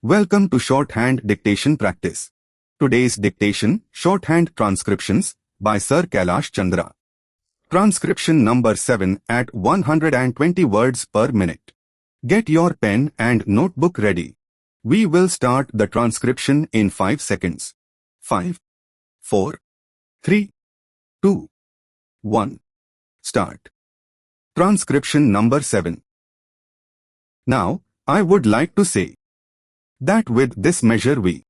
Welcome to Shorthand Dictation Practice. Today's dictation, Shorthand Transcriptions, by Sir Kailash Chandra. Transcription number 7 at 120 words per minute. Get your pen and notebook ready. We will start the transcription in 5 seconds. 5, 4, 3, 2, 1. Start. Transcription number 7. Now, I would like to say that with this measure we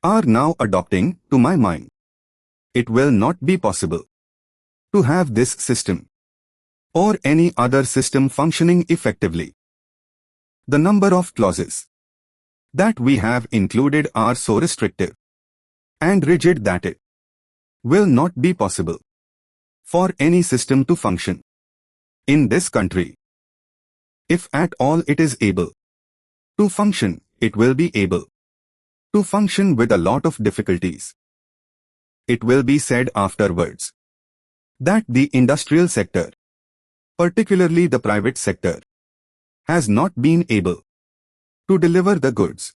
are now adopting, to my mind, it will not be possible to have this system or any other system functioning effectively. The number of clauses that we have included are so restrictive and rigid that it will not be possible for any system to function in this country. If at all it is able to function, it will be able to function with a lot of difficulties. It will be said afterwards that the industrial sector, particularly the private sector, has not been able to deliver the goods.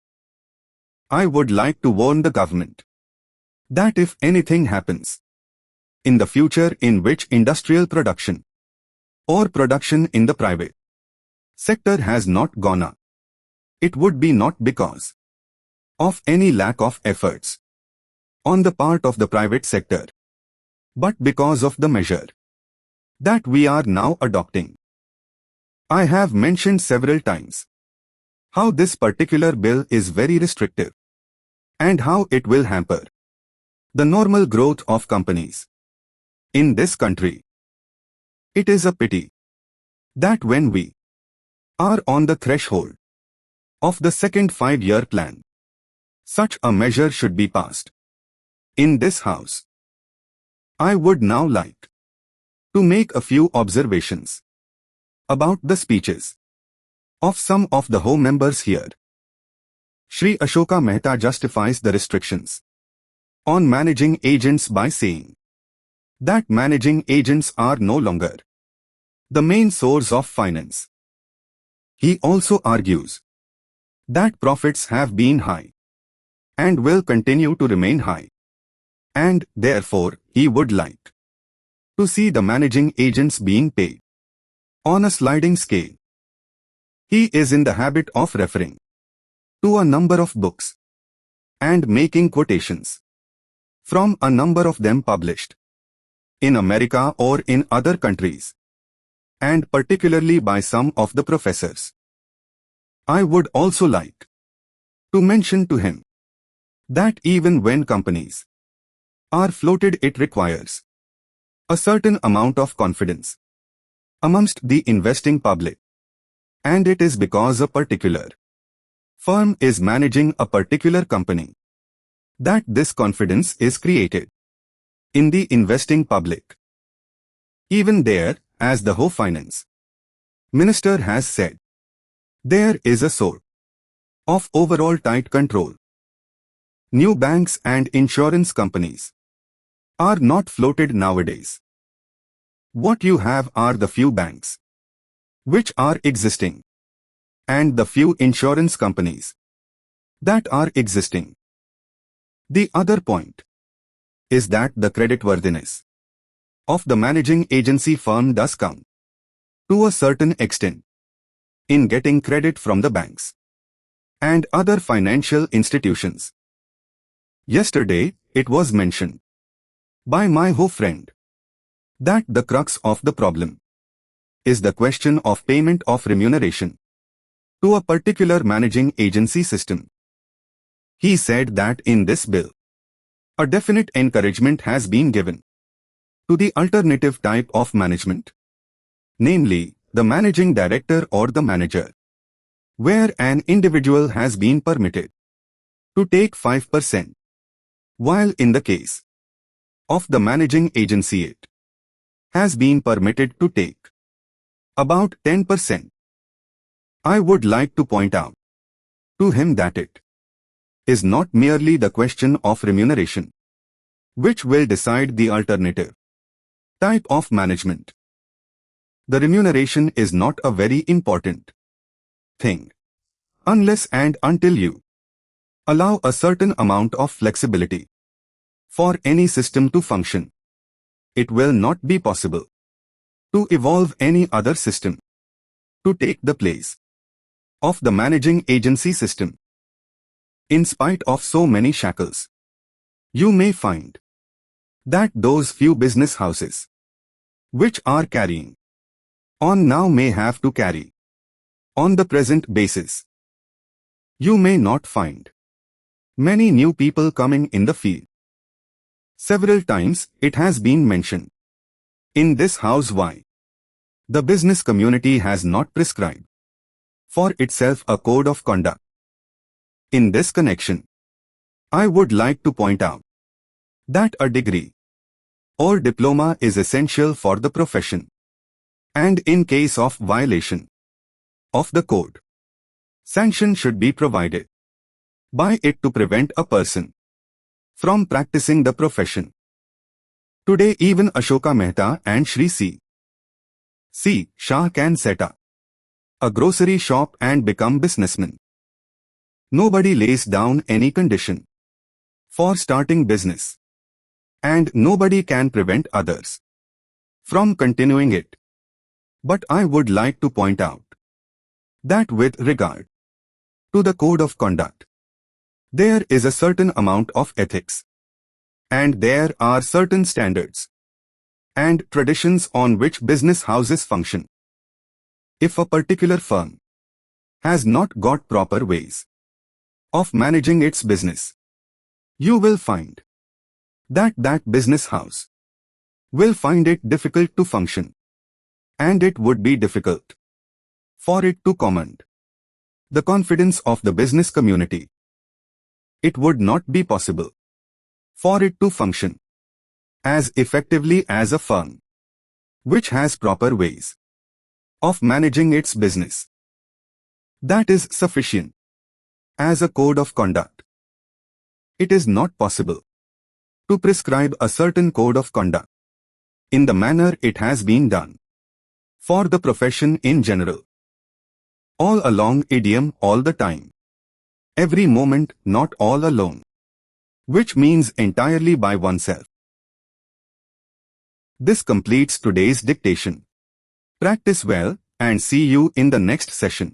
I would like to warn the government that if anything happens in the future in which industrial production or production in the private sector has not gone up, it would be not because of any lack of efforts on the part of the private sector, but because of the measure that we are now adopting. I have mentioned several times how this particular bill is very restrictive and how it will hamper the normal growth of companies in this country. It is a pity that when we are on the threshold of the second 5-year plan, such a measure should be passed in this House. I would now like to make a few observations about the speeches of some of the Home members here. Shri Ashoka Mehta justifies the restrictions on managing agents by saying that managing agents are no longer the main source of finance. He also argues that profits have been high and will continue to remain high, and therefore he would like to see the managing agents being paid on a sliding scale. He is in the habit of referring to a number of books and making quotations from a number of them published in America or in other countries, and particularly by some of the professors. I would also like to mention to him that even when companies are floated, it requires a certain amount of confidence amongst the investing public, and it is because a particular firm is managing a particular company that this confidence is created in the investing public. Even there, as the Ho Finance Minister has said, there is a sort of overall tight control. New banks and insurance companies are not floated nowadays. What you have are the few banks which are existing and the few insurance companies that are existing. The other point is that the creditworthiness of the managing agency firm does count to a certain extent in getting credit from the banks and other financial institutions. Yesterday, it was mentioned by my Ho friend that the crux of the problem is the question of payment of remuneration to a particular managing agency system. He said that in this bill, a definite encouragement has been given to the alternative type of management, namely the managing director or the manager, where an individual has been permitted to take 5%, while in the case of the managing agency it has been permitted to take about 10%. I would like to point out to him that it is not merely the question of remuneration which will decide the alternative type of management. The remuneration is not a very important thing unless and until you allow a certain amount of flexibility for any system to function. It will not be possible to evolve any other system to take the place of the managing agency system. In spite of so many shackles, you may find that those few business houses which are carrying on now may have to carry on the present basis. You may not find many new people coming in the field. Several times it has been mentioned in this house why the business community has not prescribed for itself a code of conduct. In this connection, I would like to point out that a degree or diploma is essential for the profession, and in case of violation of the code, sanction should be provided by it to prevent a person from practicing the profession. Today even Ashoka Mehta and Shri C. Shah can set up a grocery shop and become businessmen. Nobody lays down any condition for starting business, and nobody can prevent others from continuing it. But I would like to point out that with regard to the code of conduct, there is a certain amount of ethics, and there are certain standards and traditions on which business houses function. If a particular firm has not got proper ways of managing its business, you will find that business house will find it difficult to function, and it would be difficult for it to command the confidence of the business community. It would not be possible for it to function as effectively as a firm which has proper ways of managing its business. That is sufficient as a code of conduct. It is not possible to prescribe a certain code of conduct in the manner it has been done for the profession in general. All along idiom all the time, every moment not all alone, which means entirely by oneself. This completes today's dictation. Practice well and see you in the next session.